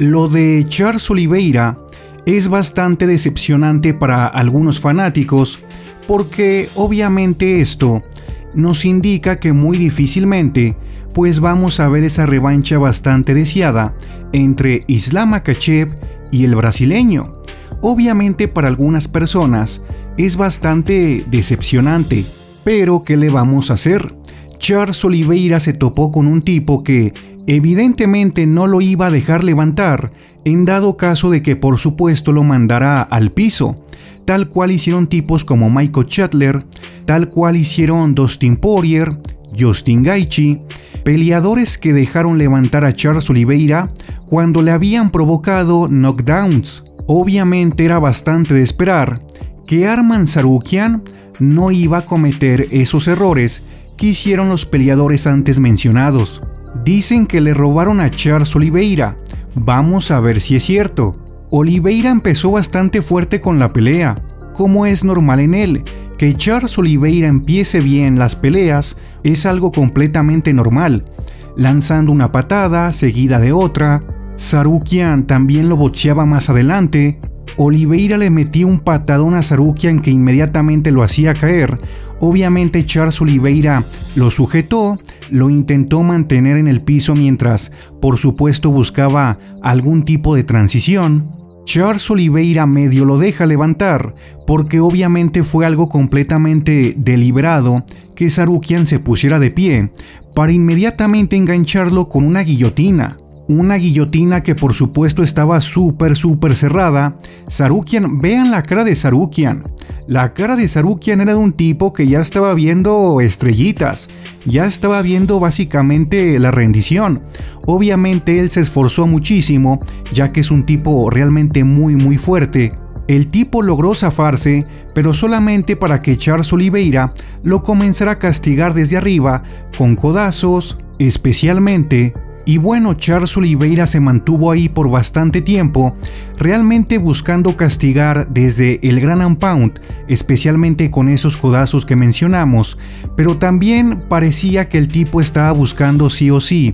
Lo de Charles Oliveira es bastante decepcionante para algunos fanáticos porque obviamente esto nos indica que muy difícilmente pues vamos a ver esa revancha bastante deseada entre Islam Makhachev y el brasileño. Obviamente para algunas personas es bastante decepcionante, pero ¿qué le vamos a hacer? Charles Oliveira se topó con un tipo que evidentemente no lo iba a dejar levantar en dado caso de que por supuesto lo mandara al piso, tal cual hicieron tipos como Michael Chandler, tal cual hicieron Dustin Poirier, Justin Gaethje, peleadores que dejaron levantar a Charles Oliveira cuando le habían provocado knockdowns. Obviamente era bastante de esperar que Arman Tsarukyan no iba a cometer esos errores que hicieron los peleadores antes mencionados. Dicen que le robaron a Charles Oliveira. Vamos a ver si es cierto. Oliveira empezó bastante fuerte con la pelea, como es normal en él. Que Charles Oliveira empiece bien las peleas es algo completamente normal, lanzando una patada seguida de otra. Tsarukyan también lo boxeaba más adelante. Oliveira le metió un patadón a Tsarukyan que inmediatamente lo hacía caer. Obviamente Charles Oliveira lo sujetó, lo intentó mantener en el piso mientras, por supuesto, buscaba algún tipo de transición. Charles Oliveira medio lo deja levantar, porque obviamente fue algo completamente deliberado que Tsarukyan se pusiera de pie, para inmediatamente engancharlo con una guillotina. Una guillotina que por supuesto estaba súper cerrada. Tsarukyan, vean la cara de Tsarukyan. La cara de Tsarukyan era de un tipo que ya estaba viendo estrellitas, ya estaba viendo básicamente la rendición. Obviamente él se esforzó muchísimo, ya que es un tipo realmente muy fuerte. El tipo logró zafarse, pero solamente para que Charles Oliveira lo comenzara a castigar desde arriba, con codazos, especialmente. Y bueno, Charles Oliveira se mantuvo ahí por bastante tiempo, realmente buscando castigar desde el ground and pound, especialmente con esos codazos que mencionamos, pero también parecía que el tipo estaba buscando sí o sí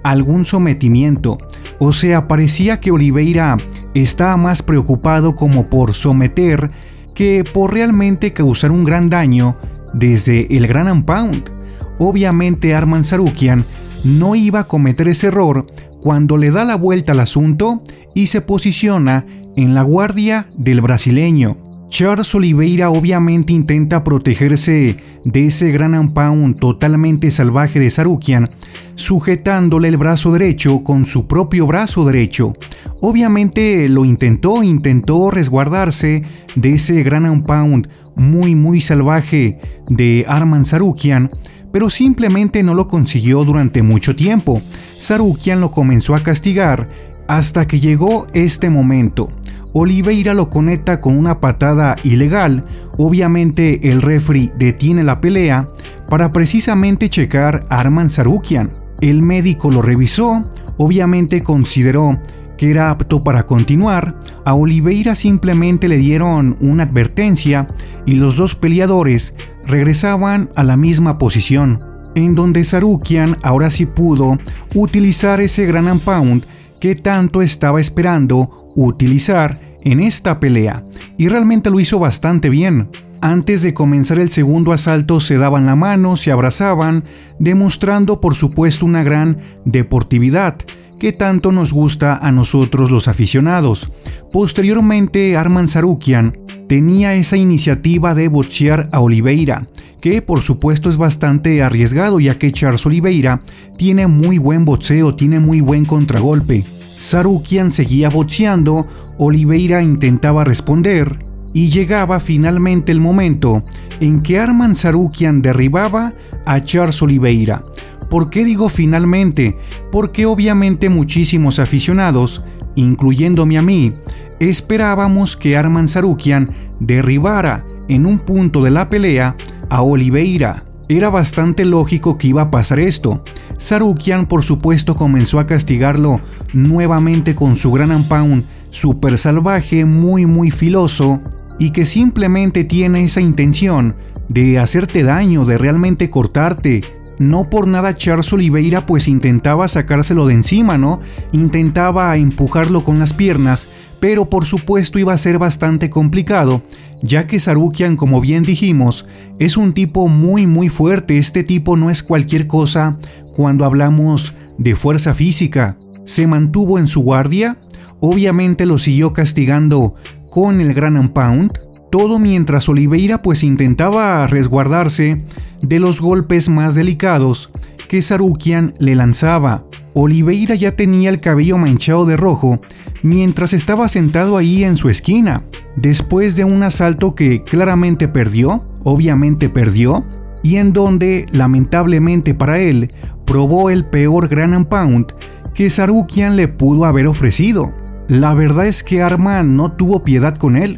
algún sometimiento. O sea, parecía que Oliveira estaba más preocupado como por someter que por realmente causar un gran daño desde el ground and pound. Obviamente Arman Tsarukyan no iba a cometer ese error cuando le da la vuelta al asunto y se posiciona en la guardia del brasileño. Charles Oliveira obviamente intenta protegerse de ese ground and pound totalmente salvaje de Tsarukyan, sujetándole el brazo derecho con su propio brazo derecho. Obviamente lo intentó resguardarse de ese ground and pound muy salvaje de Arman Tsarukyan, pero simplemente no lo consiguió durante mucho tiempo. Tsarukyan lo comenzó a castigar hasta que llegó este momento. Oliveira lo conecta con una patada ilegal. Obviamente el referee detiene la pelea para precisamente checar a Arman Tsarukyan. El médico lo revisó, obviamente consideró que era apto para continuar. A Oliveira simplemente le dieron una advertencia y los dos peleadores regresaban a la misma posición, en donde Tsarukyan ahora sí pudo utilizar ese ground and pound que tanto estaba esperando utilizar en esta pelea, y realmente lo hizo bastante bien. Antes de comenzar el segundo asalto se daban la mano, se abrazaban, demostrando por supuesto una gran deportividad que tanto nos gusta a nosotros los aficionados. Posteriormente Arman Tsarukyan tenía esa iniciativa de boxear a Oliveira, que por supuesto es bastante arriesgado ya que Charles Oliveira tiene muy buen boxeo, tiene muy buen contragolpe. Tsarukyan seguía boxeando, Oliveira intentaba responder y llegaba finalmente el momento en que Arman Tsarukyan derribaba a Charles Oliveira. ¿Por qué digo finalmente? Porque obviamente muchísimos aficionados, incluyéndome a mí, esperábamos que Arman Tsarukyan derribara en un punto de la pelea a Oliveira. Era bastante lógico que iba a pasar esto. Tsarukyan por supuesto comenzó a castigarlo nuevamente con su ground and pound super salvaje, muy filoso, y que simplemente tiene esa intención de hacerte daño, de realmente cortarte, No por nada Charles Oliveira pues intentaba sacárselo de encima, ¿no? Intentaba empujarlo con las piernas, pero por supuesto iba a ser bastante complicado, ya que Tsarukyan, como bien dijimos, es un tipo muy fuerte. Este tipo no es cualquier cosa cuando hablamos de fuerza física. Se mantuvo en su guardia, obviamente lo siguió castigando con el Ground Pound, todo mientras Oliveira pues intentaba resguardarse de los golpes más delicados que Tsarukyan le lanzaba. Oliveira ya tenía el cabello manchado de rojo mientras estaba sentado ahí en su esquina, después de un asalto que claramente perdió, obviamente perdió, y en donde, lamentablemente para él, probó el peor Ground Pound que Tsarukyan le pudo haber ofrecido. La verdad es que Arman no tuvo piedad con él,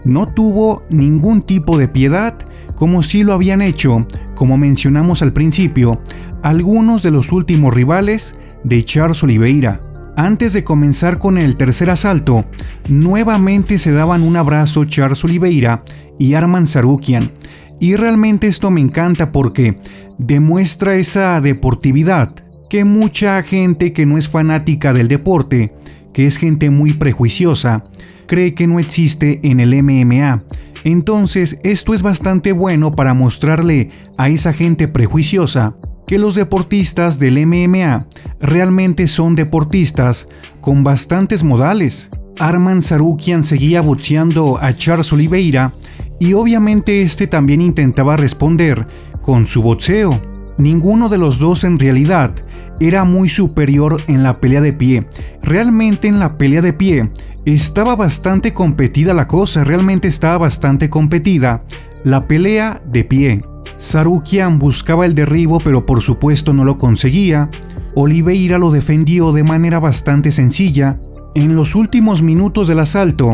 no tuvo ningún tipo de piedad, como si lo habían hecho, como mencionamos al principio, algunos de los últimos rivales de Charles Oliveira. Antes de comenzar con el tercer asalto, nuevamente se daban un abrazo Charles Oliveira y Arman Tsarukyan. Y realmente esto me encanta porque demuestra esa deportividad que mucha gente que no es fanática del deporte, que es gente muy prejuiciosa, cree que no existe en el MMA. Entonces esto es bastante bueno para mostrarle a esa gente prejuiciosa que los deportistas del MMA realmente son deportistas con bastantes modales. Arman Tsarukyan seguía boxeando a Charles Oliveira y obviamente este también intentaba responder con su boxeo. Ninguno de los dos en realidad era muy superior en la pelea de pie. Realmente en la pelea de pie estaba bastante competida la cosa, realmente estaba bastante competida la pelea de pie. Tsarukyan buscaba el derribo, pero por supuesto no lo conseguía. Oliveira lo defendió de manera bastante sencilla. En los últimos minutos del asalto,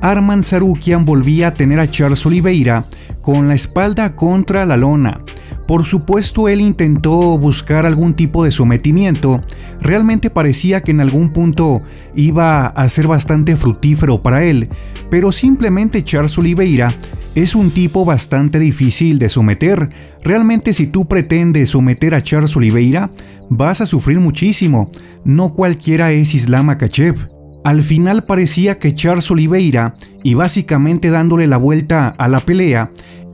Arman Tsarukyan volvía a tener a Charles Oliveira con la espalda contra la lona. Por supuesto, él intentó buscar algún tipo de sometimiento. Realmente parecía que en algún punto iba a ser bastante fructífero para él, pero simplemente Charles Oliveira es un tipo bastante difícil de someter. Realmente si tú pretendes someter a Charles Oliveira, vas a sufrir muchísimo. No cualquiera es Islam Makhachev. Al final parecía que Charles Oliveira, y básicamente dándole la vuelta a la pelea,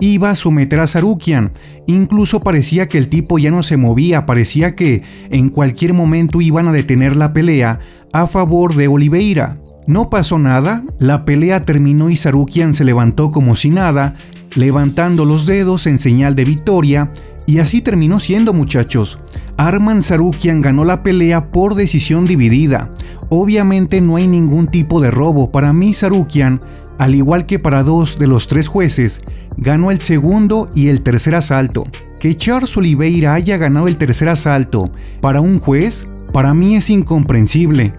iba a someter a Tsarukyan. Incluso parecía que el tipo ya no se movía, parecía que en cualquier momento iban a detener la pelea a favor de Oliveira. No pasó nada, la pelea terminó y Tsarukyan se levantó como si nada, levantando los dedos en señal de victoria, y así terminó siendo, muchachos. Arman Tsarukyan ganó la pelea por decisión dividida. Obviamente no hay ningún tipo de robo. Para mí Tsarukyan, al igual que para 2 de los 3 jueces, ganó el segundo y el tercer asalto. Que Charles Oliveira haya ganado el tercer asalto para un juez, para mí es incomprensible.